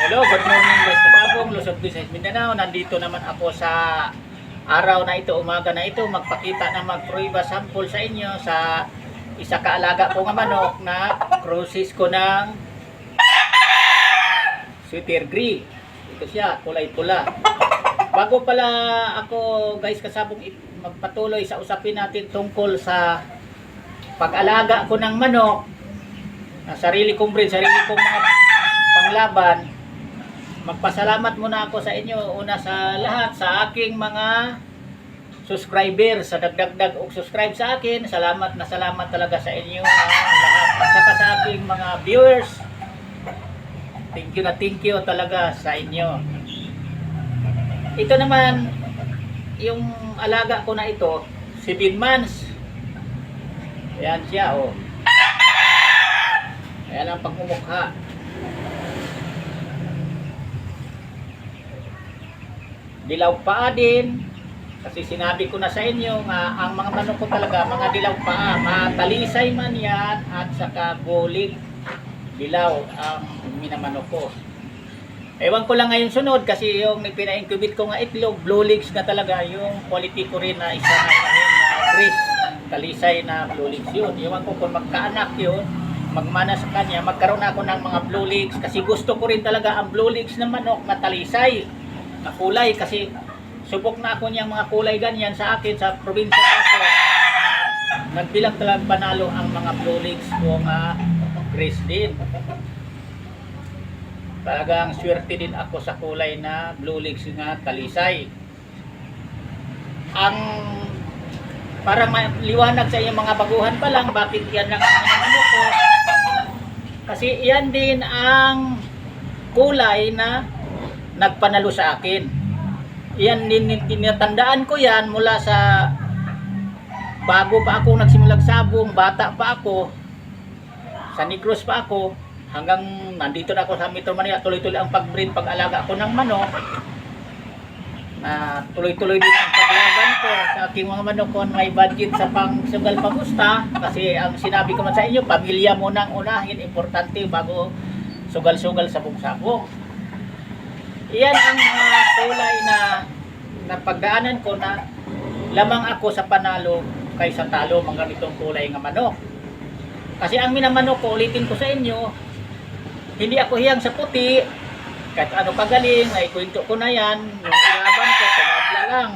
Hello, good morning guys. Katabong, Luzon, Visayas, Mindanao. Nandito naman ako sa araw na ito, umaga na ito, magpakita na magpruiba sample sa inyo sa isa kaalaga ko nga manok na crucis ko ng sweeter grey. Ito siya, kulay pula. Bago pala ako guys kasabong magpatuloy sa usapin natin tungkol sa pag-alaga ko ng manok, na sarili kong breed, sarili kong mga panglaban, magpasalamat muna ako sa inyo. Una sa lahat sa aking mga subscriber, sa dagdag og subscribe sa akin. Salamat na salamat talaga sa inyo lahat. At saka sa aking mga viewers, thank you talaga sa inyo. Ito naman, yung alaga ko na ito, 7 months. Ayan siya, oh. Ayan ang pagmumukha. Dilaw paa din, kasi sinabi ko na sa inyo nga ang mga manok ko talaga mga dilaw paa, matalisay man yan at saka bulig dilaw ang minamanok ko. Ewan ko lang ngayon sunod kasi yung pina-incubate ko nga itlog, blue legs na talaga yung quality ko rin na isa na yun na Chris, talisay na blue legs yun. Ewan ko kung magkaanak yun, magmana sa kanya, magkaroon ako ng mga blue legs kasi gusto ko rin talaga ang blue legs na manok na talisay na kulay, kasi subok na ako niyang mga kulay ganyan sa akin sa probinsya ako. Nagbilang talagang panalo ang mga blue legs ko nga Chris din. Talagang swerte din ako sa kulay na blue legs nga talisay. Ang parang liwanag sa inyong mga baguhan pa lang bakit yan lang ang ano ko, kasi yan din ang kulay na nagpanalo sa akin. Yan din tinatandaan ko yan mula sa bago pa ako nagsimulang sabong, bata pa ako, sa Negros pa ako, hanggang nandito na ako sa Metro Manila. Tuloy-tuloy ang pag-breed, pag-alaga ako ng manok. Na tuloy-tuloy din ang paglaban ko sa aking mga manok kung may budget sa pang-sugal pamusta. Kasi ang sinabi ko man sa inyo, pamilya mo nang unahin, importante bago sugal-sugal sa sabong. Iyan ang kulay na napagdaanan ko na lamang ako sa panalo kaysa talo mga ganitong kulay nga manok. Kasi ang minamanok ko, ulitin ko sa inyo, hindi ako hiyang sa puti. Kahit ano kagaling, ay kwento ko na yan. Yung kalaban ko, tumabla lang.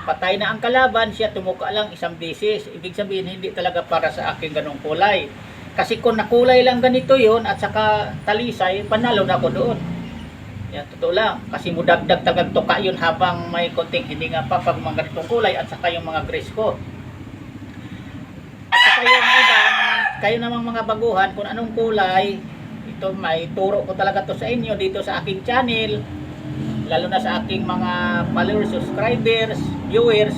Patay na ang kalaban, siya tumuka lang isang beses. Ibig sabihin, hindi talaga para sa akin ganong kulay. Kasi kung nakulay lang ganito yon at saka talisay, panalo na ako doon. Yan, totoo lang. Kasi mudagdag tagag tuka yun habang may konting hindi nga pa pag mga ganitong kulay at saka yung mga grace ko. At saka yung iba, kayo namang mga baguhan kung anong kulay, ito may turo ko talaga to sa inyo dito sa aking channel, lalo na sa aking mga followers, subscribers, viewers,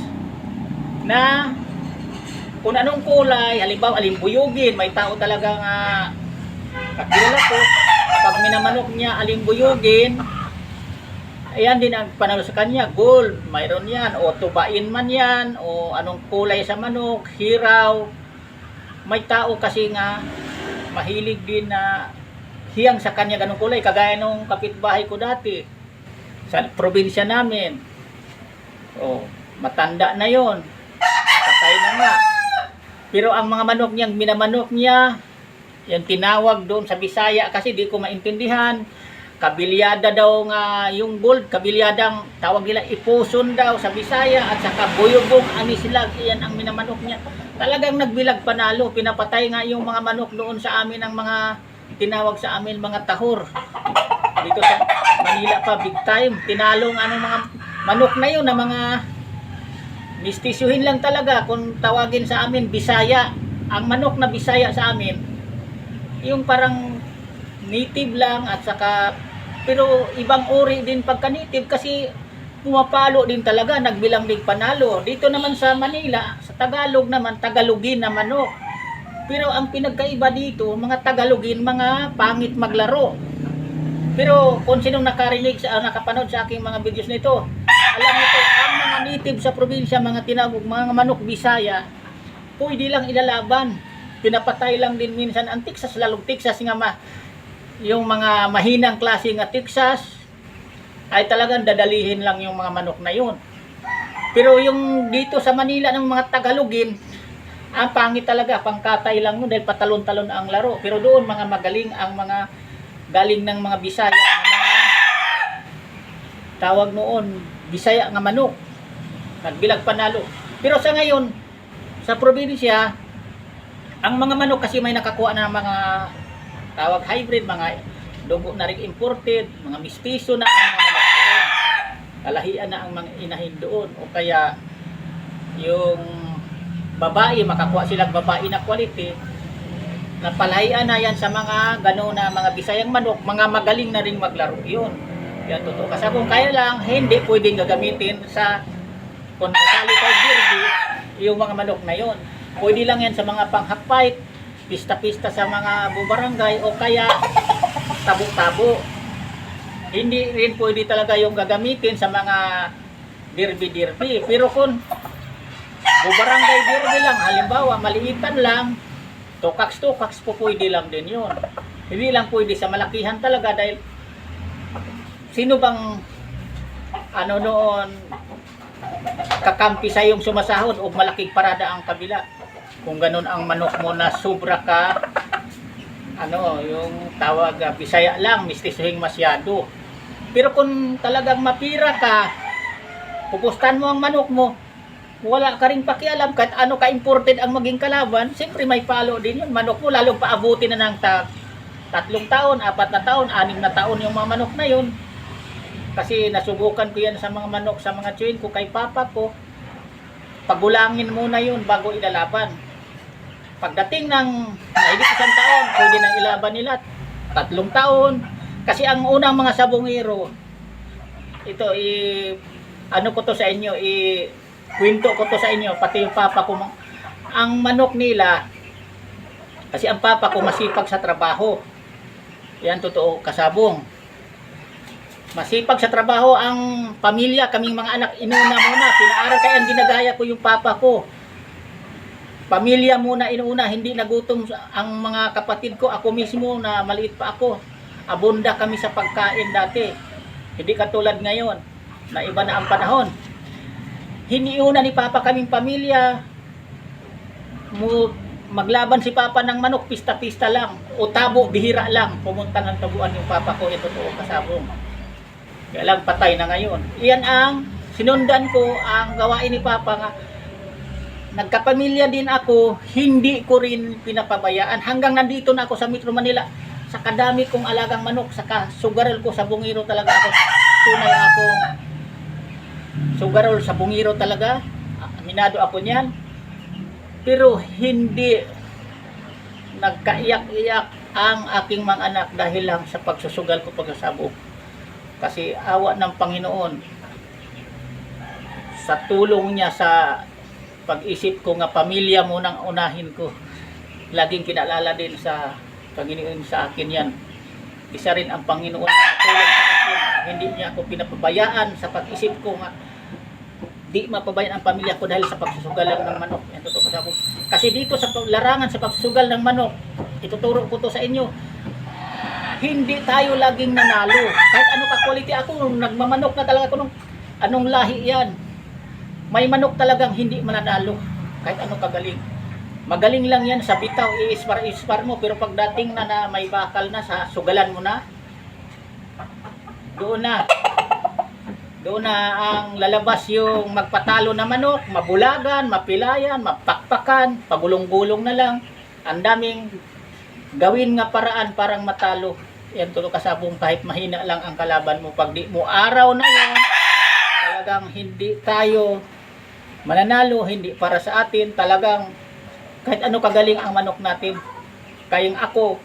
na kung anong kulay, halimbawa alimbuyugin, may tao talagang kakilala ko, pag minamanok niya alimbuyugin, ayan din ang panalo sa kanya, gold, mayroon yan, o tubain man yan, o anong kulay sa manok, hiraw. May tao kasi nga mahilig din na hiyang sa kanya ganong kulay, kagaya nung kapitbahay ko dati sa probinsya namin. O, matanda na yon, patay na nga, pero ang mga manok niyang minamanok niya, yung tinawag doon sa Bisaya, kasi di ko maintindihan, kabilyada daw nga yung gold, kabilyadang tawag nila ipuson daw sa Bisaya, at saka buyubong anislag, iyan ang minamanok niya. Talagang nagbilag panalo, pinapatay nga yung mga manok doon sa amin, ang mga tinawag sa amin mga tahor. Dito sa Manila pa, big time, tinalong anong mga manok na yun, na mga mistisyuhin lang talaga kung tawagin sa amin Bisaya. Ang manok na Bisaya sa amin, yung parang native lang, at saka pero ibang uri din pagka native, kasi pumapalo din talaga, nagbilang din panalo. Dito naman sa Manila, sa Tagalog naman, Tagalogin na manok. Pero ang pinagkaiba dito, mga Tagalogin, mga pangit maglaro. Pero kung sinong nakarinig sa nakapanood sa aking mga videos nito, alam nito, ang mga native sa probinsya, mga tinawag mga manok Bisaya, pwede lang ilalaban. Pinapatay lang din minsan ang Texas, lalong Texas nga yung mga mahinang klase nga Texas, ay talagang dadalihin lang yung mga manok na yun. Pero yung dito sa Manila ng mga Tagalogin, ang pangit talaga, pangkatay lang yun dahil patalon-talon ang laro. Pero doon mga magaling ang mga galing ng mga Bisaya, ang mga tawag noon, Bisaya nga manok. Nagbilag panalo. Pero sa ngayon, sa probinsya, ang mga manok kasi may nakakuha na mga tawag hybrid, mga dugo na rin imported, mga mistiso na ang mga manok doon. Kalahian na ang mga inahin doon. O kaya, yung babae, makakuha silang babae na quality, napalahian na yan sa mga gano'n na mga Bisayang manok, mga magaling na rin maglaro yun. Yan totoo. Kasi kung kaya lang, hindi pwedeng gagamitin sa kung kasali kay Derby, yung mga manok na yon. Pwede lang yan sa mga panghakpite, pista-pista sa mga bubarangay, o kaya tabo-tabo. Hindi rin pwede talaga yung gagamitin sa mga derby-derby. Pero kung bubarangay derby lang, halimbawa maliitan lang, tukaks-tukaks po pwede lang din yun. Hindi lang pwede sa malakihan talaga dahil sino bang ano noon kakampi sa yung sumasahod o malaking parada ang kabila. Kung ganun ang manok mo na sobra ka, ano, yung tawag Bisaya lang, mistisuhin masyado. Pero kung talagang mapira ka, pupustan mo ang manok mo, wala ka rin pakialam kahit ano ka-imported ang maging kalaban, siyempre may palo din yun. Manok mo, lalong paabutin na ng 3 taon, 4 na taon, 6 na taon yung mga manok na yun. Kasi nasubukan ko yan sa mga manok, sa mga tsuin ko, kay papa ko. Pagulangin muna yun bago ilalaban. Pagdating ng mahigit 1 taon, pwede nang ilaban nila. 3 taon. Kasi ang unang mga sabongero, ito, ano ko to sa inyo, kwento ko to sa inyo, pati yung papa ko. Ang manok nila, kasi ang papa ko masipag sa trabaho. Yan totoo, kasabong. Masipag sa trabaho ang pamilya, kaming mga anak, inuna muna. Pinaaral kaya ang ginagaya ko yung papa ko. Pamilya muna inuna, hindi nagutom ang mga kapatid ko. Ako mismo na maliit pa ako. Abunda kami sa pagkain dati. Hindi katulad ngayon, na iba na ang panahon. Hiniuna ni papa kaming pamilya. Maglaban si papa ng manok, pista-pista lang. O tabo, bihira lang. Pumunta ng tabuan yung papa ko, ito to kasabong. Kaya lang patay na ngayon. Iyan ang sinundan ko, ang gawain ni Papa nga. Nagkapamilya din ako, hindi ko rin pinapabayaan. Hanggang nandito na ako sa Metro Manila, sa kadami kong alagang manok, sa sugarol ko sa bungiro talaga ako. Tunay akong sugarol sa bungiro talaga. Minado ako niyan. Pero hindi nagkaiyak-iyak ang aking mga anak dahil lang sa pagsusugal ko pagkasabog. Kasi awa ng Panginoon, sa tulong niya sa pag-isip ko nga pamilya munang unahin ko, laging kinaalala din sa Panginoon sa akin yan. Isa rin ang Panginoon na tulong sa akin, hindi niya ako pinapabayaan sa pag-isip ko nga di mapabayaan ang pamilya ko dahil sa pagsusugal lang ng manok. Yan totoo kasi dito sa larangan sa pagsusugal ng manok, ituturo ko to sa inyo. Hindi tayo laging nanalo. Kahit ano ka-quality ako, nagmamanok na talaga ako nung anong lahi yan. May manok talagang hindi mananalo. Kahit ano kagaling. Magaling lang yan sa bitaw, i-ispar mo. Pero pagdating na may bakal na, sa sugalan mo na, doon na ang lalabas yung magpatalo na manok, mabulagan, mapilayan, mapakpakan, pagulong-gulong na lang. Ang daming gawin nga paraan parang matalo. Yan tulo kasabong kahit mahina lang ang kalaban mo. Pag di mo araw na yun, talagang hindi tayo mananalo, hindi para sa atin. Talagang kahit ano kagaling ang manok natin. Kayang ako,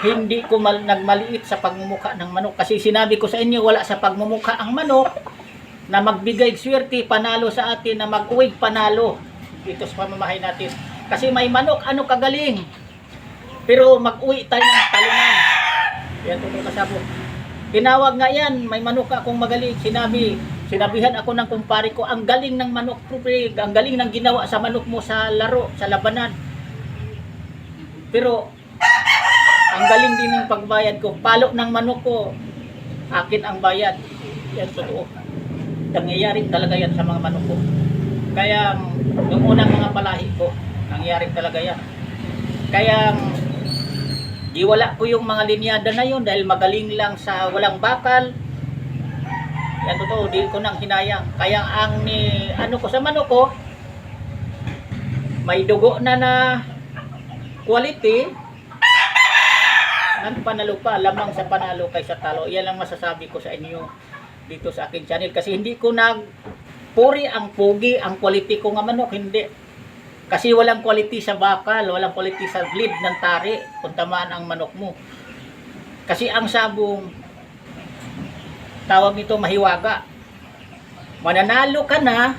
hindi ko nagmaliit sa pagmumukha ng manok. Kasi sinabi ko sa inyo, wala sa pagmumukha ang manok na magbigay swerte, panalo sa atin, na mag-uwig panalo dito sa pamamahay natin. Kasi may manok, ano kagaling, pero mag-uwi tayo ng talunan. Yan totoo kasabo. Tinawag nga yan, may manok akong magaling. Sinabihan ako ng kumpare ko, ang galing ng manok, ang galing ng ginawa sa manok mo sa laro, sa labanan. Pero Ang galing din ng pagbayad ko. Palo ng manok ko, akin ang bayad. Yan totoo. Nangyayari talaga yan sa mga manok ko. Kaya nung unang mga palahi ko, nangyayari talaga yan. Kaya di wala ko yung mga linyada na yun dahil magaling lang sa walang bakal. Yan totoo, di ko nang hinayang. Kaya ang ano ko sa manok ko, may dugo na quality, ng panalo pa, lamang sa panalo kaysa talo. Yan lang masasabi ko sa inyo dito sa akin channel. Kasi hindi ko puri ang pugi, ang quality ko nga manok, hindi. Kasi walang quality sa bakal, walang quality sa bleed ng tari kung tamaan ang manok mo. Kasi ang sabong, tawag nito mahiwaga. Mananalo ka na,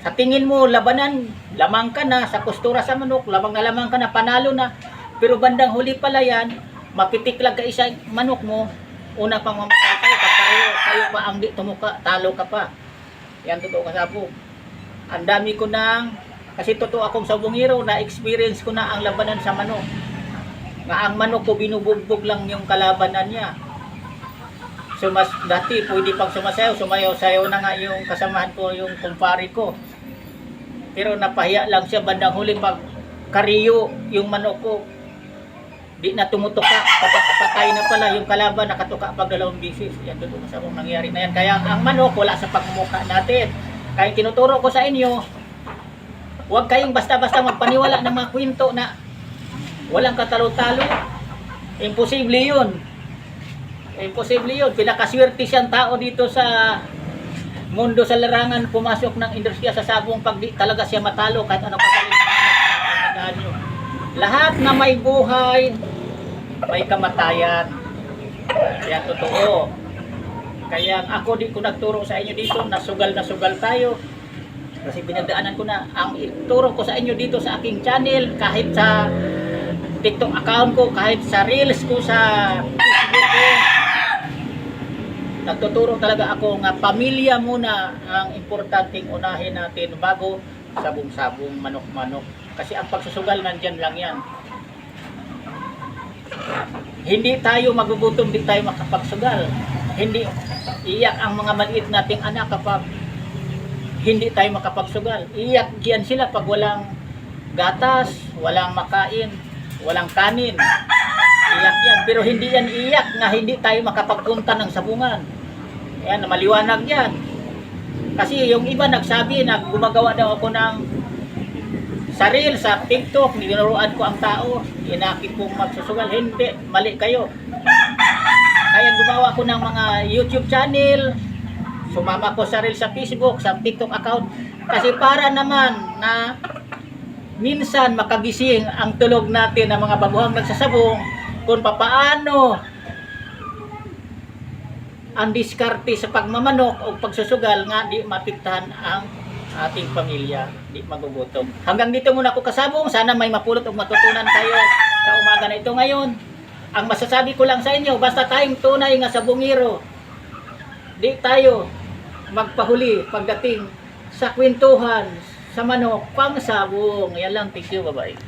sa tingin mo labanan, lamang ka na, sa kustura sa manok, lamang ka na, panalo na. Pero bandang huli pala yan, mapitiklag ka isa manok mo, una pang mamatay kayo, kayo pa ang di tumuka, talo ka pa. Yan totoo kasabong. Ang dami ko kasi totoo akong sabongero, na-experience ko na ang labanan sa manok. Nga ang manok ko, binubugbog lang yung kalabanan niya. Dati, pwede pang sumayaw na nga yung kasamahan ko, yung kumpare ko. Pero napahiya lang siya bandang huli pag kariyo yung manok ko. Di na tumutuka, patay na pala yung kalaban, nakatuka pag 2 bisis. Yan totoo sa akong nangyari na yan. Kaya ang manok wala sa pagmumukha natin. Kaya tinuturo ko sa inyo, huwag kayong basta-basta magpaniwala ng mga kwento na walang katalo-talo. Imposible yun. Imposible yun. Pinakaswerte siyang tao dito sa mundo sa larangan, pumasok ng industriya sa sabong pag di talaga siya matalo kahit anong pagaling. Lahat na may buhay, may kamatayan. Yan totoo. Kaya ako di ko nagturo sa inyo dito, nasugal tayo. Kasi pinagdaanan ko na ang ituro ko sa inyo dito sa aking channel, kahit sa TikTok account ko, kahit sa Reels ko sa Facebook ko. Nagtuturo talaga ako nga pamilya muna ang importanteng unahin natin bago sabong-sabong, manok-manok. Kasi ang pagsusugal nandyan lang yan. Hindi tayo magugutom, di tayo makapagsugal. Hindi iyak ang mga maliit nating anak kapag hindi tayo makapagsugal. Iyak yan sila pag walang gatas, walang makain, walang kanin. Iyak yan. Pero hindi yan iyak nga hindi tayo makapagpunta ng sabungan. Yan, maliwanag yan. Kasi yung iba nagsabi na gumagawa daw ako ng saril sa TikTok, ninuruan ko ang tao, inakit kong magsusugal. Hindi, mali kayo. Kaya gumawa ko ng mga YouTube channel, sumama ko saril sa Facebook, sa TikTok account. Kasi para naman na minsan makagising ang tulog natin ng mga baguhang nagsasabong kung papaano ang diskarte sa pagmamanok o pagsusugal nga di mapiktahan ang ating pamilya, di magugutom. Hanggang dito muna ako kasabong, sana may mapulot o matutunan kayo sa umaga na ito ngayon. Ang masasabi ko lang sa inyo, basta tayong tunay nga sabongero, di tayo magpahuli pagdating sa kwentuhan sa manok, pang sabong. Yan lang, thank you, bye-bye.